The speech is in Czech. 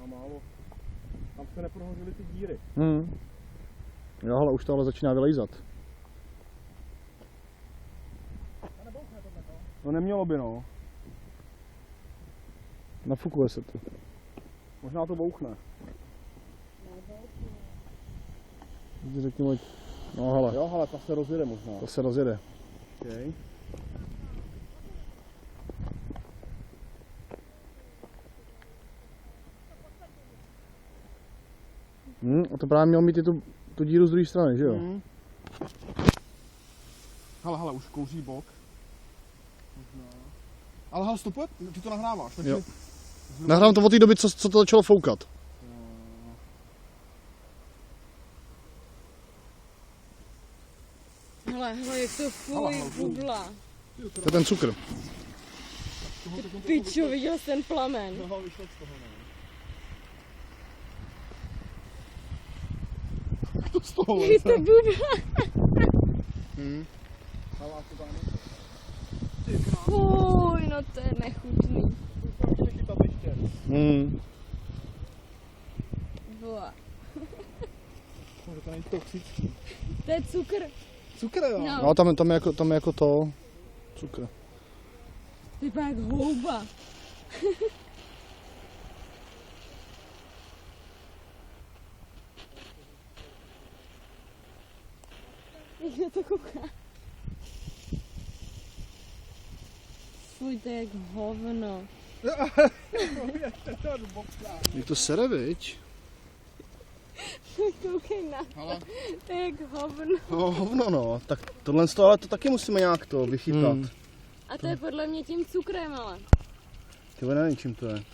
Má málo. Tam jsme neprohořili ty díry. Jo, ale už to ale začíná vylejzat. No nemělo by, no. Nafukuje se to. Možná to bouchne. Řekněme, no hele. Jo, hele, ta se rozjede možná. To se rozjede. Okay. A to právě mělo mít i tu díru z druhé strany, že jo? Hele, už kouří bok. Možná. Ale hele, stopuje, ty to nahráváš, takže... Jo. Nahrám to od té doby, co to začalo foukat. Hele, jak to fuj, bubla. To je ten cukr. Pičo, viděl jsi ten plamen. No, vyšlo z toho, no. To z toho Je to bubla. Hele, to tam Fuj, no to je nechutný. musíme chytat ještě. Bula. Może to není toxický. To je cukr. Cukr, jo? No. No, tam je jako to cukr. Vypadá jak houba. Jak na to kouká. Fuj, to je jak hovno. Jak to sere, viď? Koukej na to. To je jak hovno. No, hovno no. Tak tohle z toho, ale to taky musíme nějak to vychytat. A to je podle mě tím cukrem, ale. Tyhle nevím, čím to je.